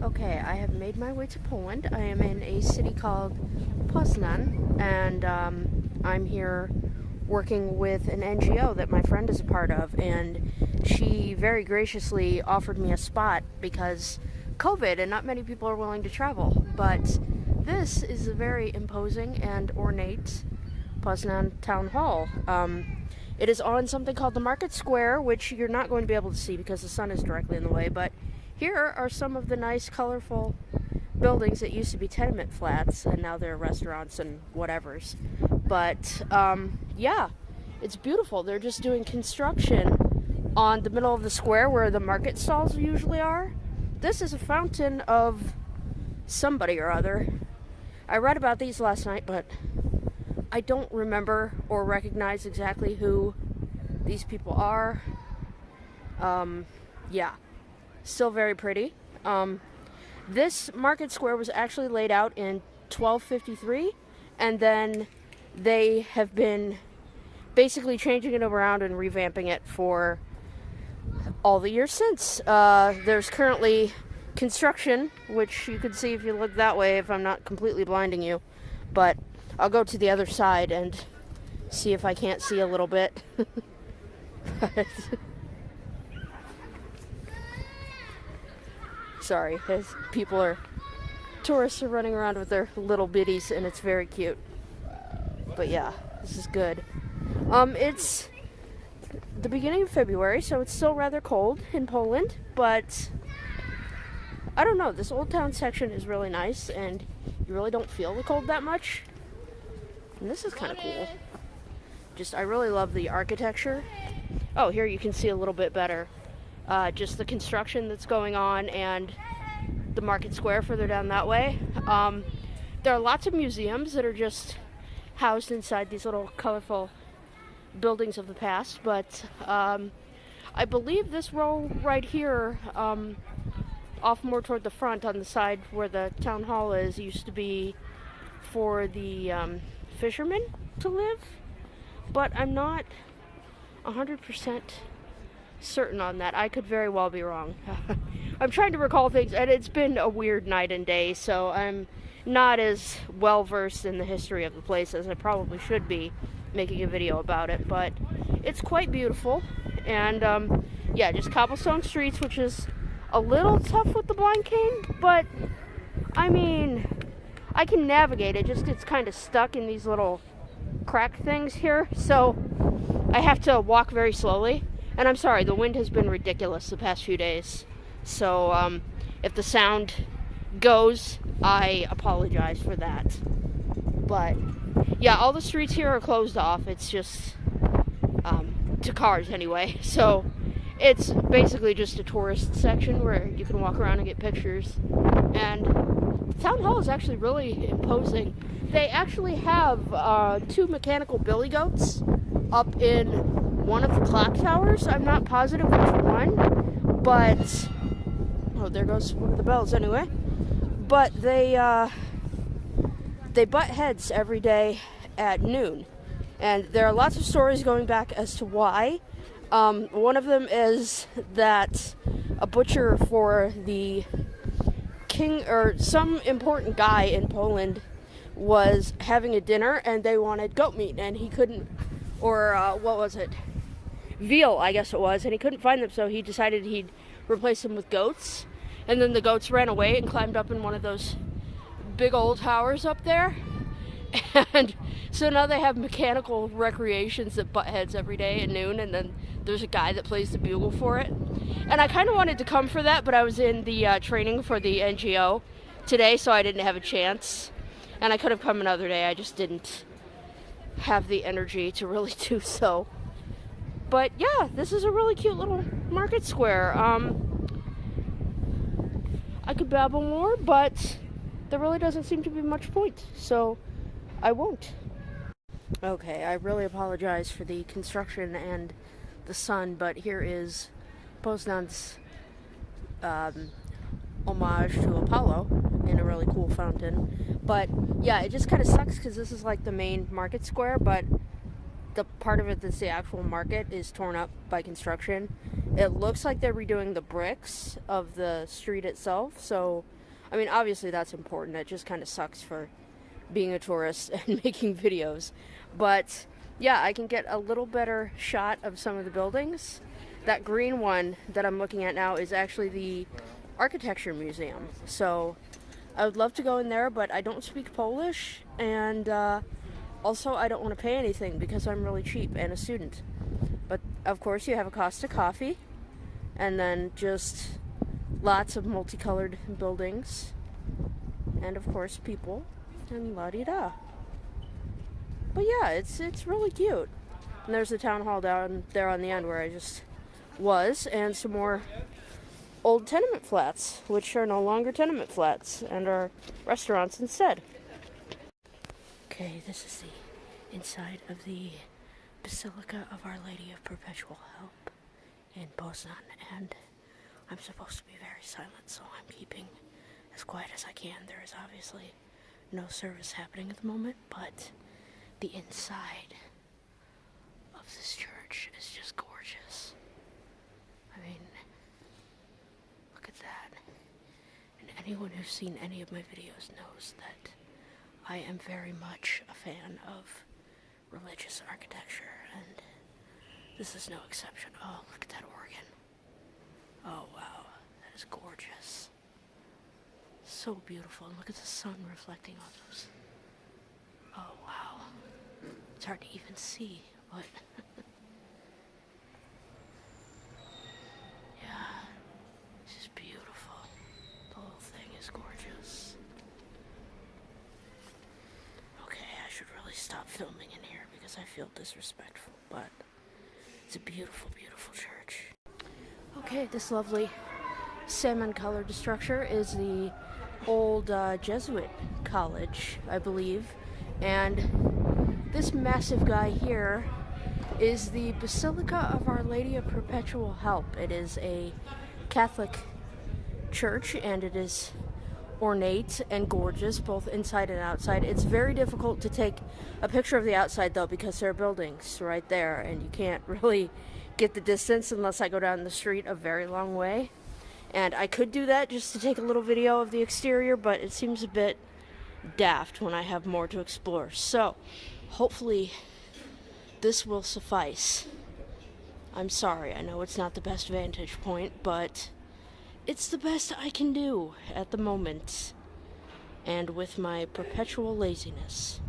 Okay, I have made my way to Poland. I am in a city called Poznań, and I'm here working with an NGO that my friend is a part of, and she very graciously offered me a spot because COVID and not many people are willing to travel. But this is a very imposing and ornate Poznań Town Hall. It is on something called the Market Square, which you're not going to be able to see because the sun is directly in the way, but here are some of the nice, colorful buildings that used to be tenement flats, and now they're restaurants and whatevers. But, yeah, it's beautiful. They're just doing construction on the middle of the square where the market stalls usually are. This is a fountain of somebody or other. I read about these last night, but I don't remember or recognize exactly who these people are. Yeah. Still very pretty. This market square was actually laid out in 1253, and then they have been basically changing it around and revamping it for all the years since. There's currently construction, which you can see if you look that way if I'm not completely blinding you, but I'll go to the other side and see if I can't see a little bit. Sorry, as tourists are running around with their little bitties, and it's very cute. But yeah, this is good. It's the beginning of February, so it's still rather cold in Poland, but I don't know, this Old Town section is really nice, and you really don't feel the cold that much. And this is kind of cool. I really love the architecture. Oh, here you can see a little bit better. Just the construction that's going on and the market square further down that way. There are lots of museums that are just housed inside these little colorful buildings of the past, but I believe this row right here, off more toward the front on the side where the town hall is, used to be for the fishermen to live, but I'm not 100% certain on that. I could very well be wrong. I'm trying to recall things, and it's been a weird night and day, so I'm not as well versed in the history of the place as I probably should be making a video about it, but it's quite beautiful. And yeah, just cobblestone streets, which is a little tough with the blind cane, but I mean, I can navigate it, just it's kind of stuck in these little crack things here, so I have to walk very slowly. And I'm sorry, the wind has been ridiculous the past few days. So if the sound goes, I apologize for that. But yeah, all the streets here are closed off. It's just to cars anyway. So it's basically just a tourist section where you can walk around and get pictures. And the town hall is actually really imposing. They actually have 2 mechanical billy goats up in one of the clock towers. I'm not positive which one, but oh, there goes one of the bells anyway. But they butt heads every day at noon, and there are lots of stories going back as to why. One of them is that a butcher for the king or some important guy in Poland was having a dinner, and they wanted goat meat, and he couldn't, or what was it? Veal, I guess it was, and he couldn't find them, so he decided he'd replace them with goats. And then the goats ran away and climbed up in one of those big old towers up there. And so now they have mechanical recreations that butt heads every day at noon, and then there's a guy that plays the bugle for it. And I kind of wanted to come for that, but I was in the training for the NGO today, so I didn't have a chance. And I could have come another day, I just didn't have the energy to really do so. But yeah, this is a really cute little market square. I could babble more, but there really doesn't seem to be much point, so I won't. Okay, I really apologize for the construction and the sun, but here is Poznań's homage to Apollo in a really cool fountain. But yeah, it just kind of sucks because this is like the main market square, but the part of it that's the actual market is torn up by construction. It looks like they're redoing the bricks of the street itself. So, I mean, obviously that's important. It just kind of sucks for being a tourist and making videos. But yeah, I can get a little better shot of some of the buildings. That green one that I'm looking at now is actually the architecture museum. So I would love to go in there, but I don't speak Polish, and also I don't want to pay anything because I'm really cheap and a student. But of course you have a Costa coffee, and then just lots of multicolored buildings, and of course people, and la-di-da. But yeah, it's really cute. And there's the town hall down there on the end where I just was, and some more old tenement flats, which are no longer tenement flats and are restaurants instead. Okay, this is the inside of the Basilica of Our Lady of Perpetual Help in Poznań, and I'm supposed to be very silent, so I'm keeping as quiet as I can. There is obviously no service happening at the moment, but the inside of this church is just gorgeous. I mean, look at that. And anyone who's seen any of my videos knows that I am very much a fan of religious architecture, and this is no exception. Oh, look at that organ. Oh, wow. That is gorgeous. So beautiful. And look at the sun reflecting off those. Oh, wow. It's hard to even see, but yeah, this is beautiful. The whole thing is gorgeous. Okay, I should really stop filming in here because I feel disrespectful, but it's a beautiful, beautiful church. Okay, this lovely salmon-colored structure is the old Jesuit college, I believe, and this massive guy here is the Basilica of Our Lady of Perpetual Help. It is a Catholic church, and it is ornate and gorgeous, both inside and outside. It's very difficult to take a picture of the outside, though, because there are buildings right there, and you can't really get the distance unless I go down the street a very long way. And I could do that just to take a little video of the exterior, but it seems a bit daft when I have more to explore. So, hopefully this will suffice. I'm sorry, I know it's not the best vantage point, but it's the best I can do at the moment, and with my perpetual laziness.